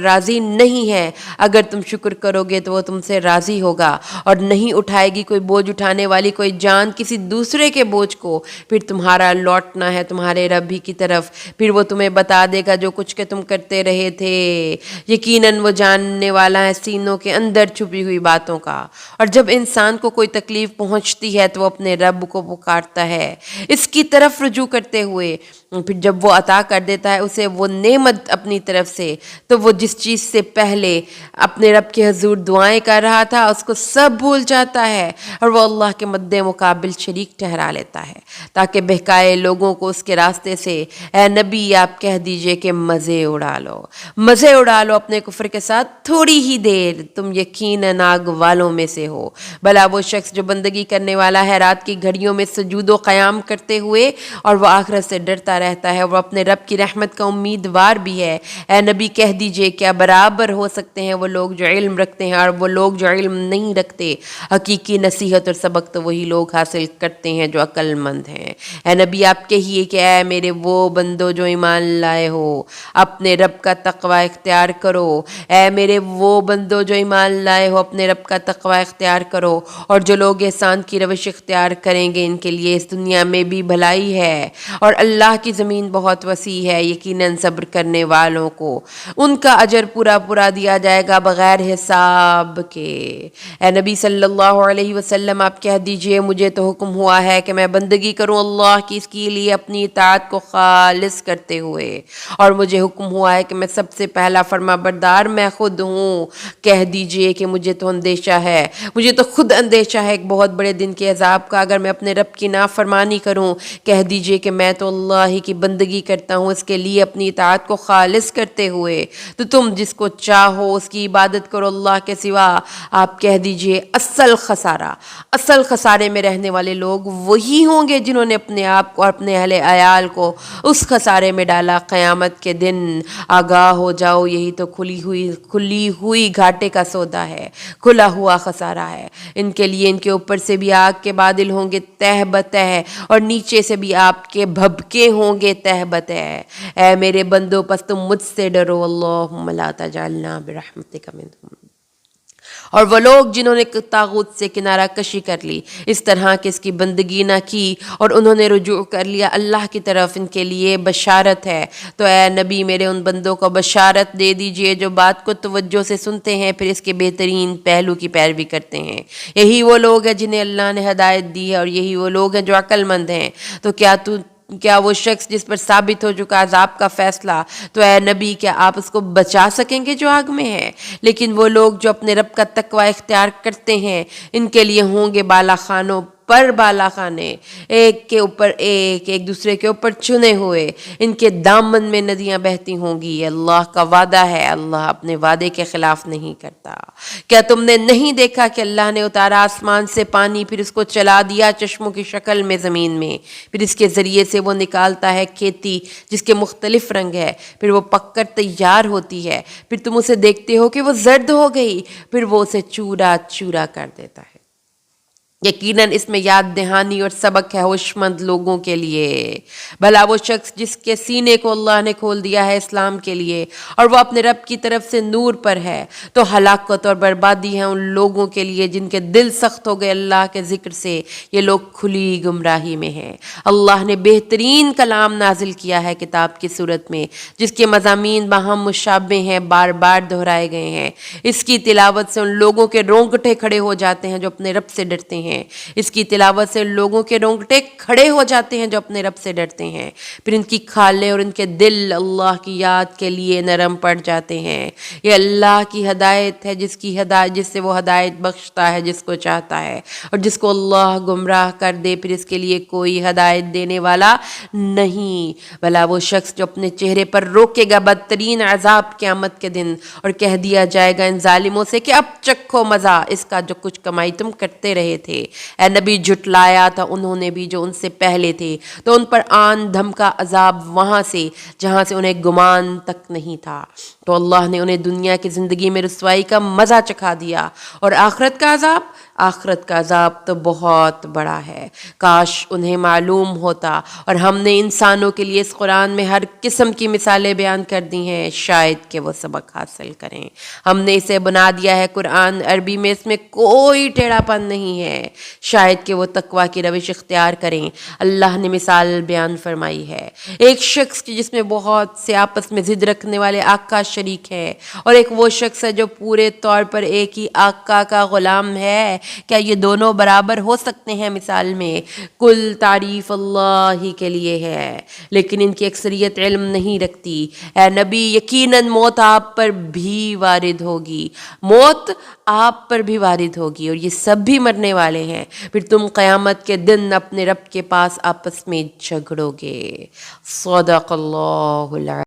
راضی نہیں ہے، اگر تم شکر کرو گے تو وہ تم سے راضی ہوگا، اور نہیں اٹھائے گی کوئی بوجھ اٹھانے والی کوئی جان کسی دوسرے کے بوجھ کو، پھر تمہارا لوٹنا ہے تمہارے رب ہی کی طرف، پھر وہ تمہیں بتا دے گا جو کچھ کہ تم کرتے رہے تھے، یقیناً وہ جاننے والا ہے سینوں کے اندر چھپی ہوئی باتوں کا۔ اور جب انسان کو کوئی تکلیف پہنچتی ہے تو وہ اپنے رب کو پکارتا ہے اس کی طرف رجوع کرتے ہوئے، پھر جب وہ عطا کر دیتا ہے اسے وہ نعمت اپنی طرف سے، تو وہ جس چیز سے پہلے اپنے رب کے حضور دعائیں کر رہا تھا اس کو سب بھول جاتا ہے اور وہ اللہ کے مد مقابل شریک ٹھہرا لیتا ہے تاکہ بہکائے لوگوں کو اس کے راستے سے۔ اے نبی آپ کہہ دیجئے کہ مزے اڑا لو، مزے اڑا لو اپنے کفر کے ساتھ تھوڑی ہی دیر، تم یقیناً آگ والوں میں سے ہو۔ بھلا وہ شخص جو بندگی کرنے والا ہے رات کی گھڑیوں میں سجود و قیام کرتے ہوئے اور وہ آخرت سے ڈرتا رہتا ہے، وہ اپنے رب کی رحمت کا امیدوار بھی ہے۔ اے نبی کہہ دیجئے کیا برابر ہو سکتے ہیں وہ لوگ جو علم رکھتے ہیں اور وہ لوگ جو علم نہیں رکھتے؟ حقیقی نصیحت اور سبق تو وہی لوگ حاصل کرتے ہیں جو عقل مند ہیں۔ اے نبی آپ کہیے کہ اے میرے وہ بندو جو ایمان لائے ہو، اپنے رب کا تقوی اختیار کرو۔ اے میرے وہ بندو جو ایمان لائے ہو، اپنے رب کا تقوی اختیار کرو، اور جو لوگ احسان کی روش اختیار کریں گے ان کے لیے اس دنیا میں بھی بھلائی ہے اور اللہ کی زمین بہت وسیع ہے۔ یقیناً صبر کرنے والوں کو ان کا اجر پورا پورا دیا جائے گا بغیر حساب کے۔ اے نبی صلی اللہ علیہ وسلم آپ کہہ دیجئے مجھے تو حکم ہوا ہے کہ میں بندگی کروں اللہ کی، اس کے لیے اپنی اطاعت کو خالص کرتے ہوئے، اور مجھے حکم ہوا ہے کہ میں سب سے پہلا فرما بردار میں خود ہوں۔ کہہ دیجئے کہ مجھے تو اندیشہ ہے، مجھے تو خود اندیشہ ہے ایک بہت بڑے دن کے عذاب کا اگر میں اپنے رب کی نافرمانی کروں۔ کہہ دیجئے کہ میں تو اللہ ہی کی بندگی کرتا ہوں، اس کے لیے اپنی اطاعت کو خالص کرتے ہوئے، تو تم جس کو چاہو اس کی عبادت کرو اللہ کے سوا۔ آپ کہہ دیجئے اصل خسارے میں رہنے والے لوگ وہی ہوں گے جنہوں نے اپنے آپ کو اور اپنے اہل عیال کو اس خسارے میں ڈالا۔ قیامت کے دن آگاہ ہو جاؤ، یہی تو کھلی ہوئی گھاٹے کا سودا ہے، کھلا ہوا خسارہ ہے۔ ان کے لیے ان کے اوپر سے بھی آگ کے بادل ہوں گے تہ بتہ، اور نیچے سے بھی آپ کے بھبکے ہوں گے تہ بتہ۔ اے میرے بندو پس تم مجھ سے ڈرو، اللہم لا تجعلنا برحمتک منہم۔ اور وہ لوگ جنہوں نے طاغوت سے کنارہ کشی کر لی، اس طرح کہ اس کی بندگی نہ کی اور انہوں نے رجوع کر لیا اللہ کی طرف، ان کے لیے بشارت ہے۔ تو اے نبی میرے ان بندوں کو بشارت دے دیجئے جو بات کو توجہ سے سنتے ہیں پھر اس کے بہترین پہلو کی پیروی کرتے ہیں۔ یہی وہ لوگ ہیں جنہیں اللہ نے ہدایت دی ہے اور یہی وہ لوگ ہیں جو عقل مند ہیں۔ تو کیا وہ شخص جس پر ثابت ہو چکا عذاب کا فیصلہ، تو اے نبی کیا آپ اس کو بچا سکیں گے جو آگ میں ہے؟ لیکن وہ لوگ جو اپنے رب کا تقوی اختیار کرتے ہیں ان کے لیے ہوں گے بالا خانوں پر بالا خانے، ایک کے اوپر ایک دوسرے کے اوپر چنے ہوئے، ان کے دامن میں ندیاں بہتی ہوں گی۔ اللہ کا وعدہ ہے، اللہ اپنے وعدے کے خلاف نہیں کرتا۔ کیا تم نے نہیں دیکھا کہ اللہ نے اتارا آسمان سے پانی، پھر اس کو چلا دیا چشموں کی شکل میں زمین میں، پھر اس کے ذریعے سے وہ نکالتا ہے کھیتی جس کے مختلف رنگ ہے، پھر وہ پک کر تیار ہوتی ہے، پھر تم اسے دیکھتے ہو کہ وہ زرد ہو گئی، پھر وہ اسے چورا چورا کر دیتا ہے۔ یقیناً اس میں یاد دہانی اور سبق ہے ہوشمند لوگوں کے لیے۔ بھلا وہ شخص جس کے سینے کو اللہ نے کھول دیا ہے اسلام کے لیے اور وہ اپنے رب کی طرف سے نور پر ہے، تو ہلاکت اور بربادی ہے ان لوگوں کے لیے جن کے دل سخت ہو گئے اللہ کے ذکر سے، یہ لوگ کھلی گمراہی میں ہیں۔ اللہ نے بہترین کلام نازل کیا ہے کتاب کی صورت میں جس کے مضامین باہم مشابہ ہیں، بار بار دہرائے گئے ہیں۔ اس کی تلاوت سے ان لوگوں کے رونگٹے کھڑے ہو جاتے ہیں جو اپنے رب سے ڈرتے ہیں، اس کی تلاوت سے لوگوں کے رونگٹے کھڑے ہو جاتے ہیں جو اپنے رب سے ڈرتے ہیں، پھر ان کی کھالیں اور ان کے دل اللہ کی یاد کے لیے نرم پڑ جاتے ہیں۔ یہ اللہ کی ہدایت ہے جس سے وہ ہدایت بخشتا ہے جس کو چاہتا ہے، اور جس کو اللہ گمراہ کر دے پھر اس کے لیے کوئی ہدایت دینے والا نہیں۔ بھلا وہ شخص جو اپنے چہرے پر روکے گا بدترین عذاب قیامت کے دن، اور کہہ دیا جائے گا ان ظالموں سے کہ اب چکھو مزہ اس کا جو کچھ کمائی تم کرتے رہے تھے۔ اے نبی جھٹلایا تھا انہوں نے بھی جو ان سے پہلے تھے، تو ان پر آن دھمکا عذاب وہاں سے جہاں سے انہیں گمان تک نہیں تھا۔ تو اللہ نے انہیں دنیا کی زندگی میں رسوائی کا مزہ چکھا دیا، اور آخرت کا عذاب تو بہت بڑا ہے۔ کاش انہیں معلوم ہوتا، اور ہم نے انسانوں کے لیے اس قرآن میں ہر قسم کی مثالیں بیان کر دی ہیں، شاید کہ وہ سبق حاصل کریں۔ ہم نے اسے بنا دیا ہے قرآن عربی میں، اس میں کوئی ٹیڑھا پن نہیں ہے، شاید کہ وہ تقوی کی روش اختیار کریں۔ اللہ نے مثال بیان فرمائی ہے، ایک شخص کی جس میں بہت سے آپس میں ضد رکھنے والے آقا شریک ہیں، اور ایک وہ شخص ہے جو پورے طور پر ایک ہی آقا کا غلام ہے۔ کیا یہ دونوں برابر ہو سکتے ہیں؟ مثال میں کل تعریف اللہ ہی کے لیے ہے، لیکن ان کی اکثریت علم نہیں رکھتی۔ اے نبی، یقیناً موت آپ پر بھی وارد ہوگی، موت آپ پر بھی وارد ہوگی، اور یہ سب بھی مرنے والے ہیں۔ پھر تم قیامت کے دن اپنے رب کے پاس آپس میں جھگڑو گے۔ صدق اللہ العظیم۔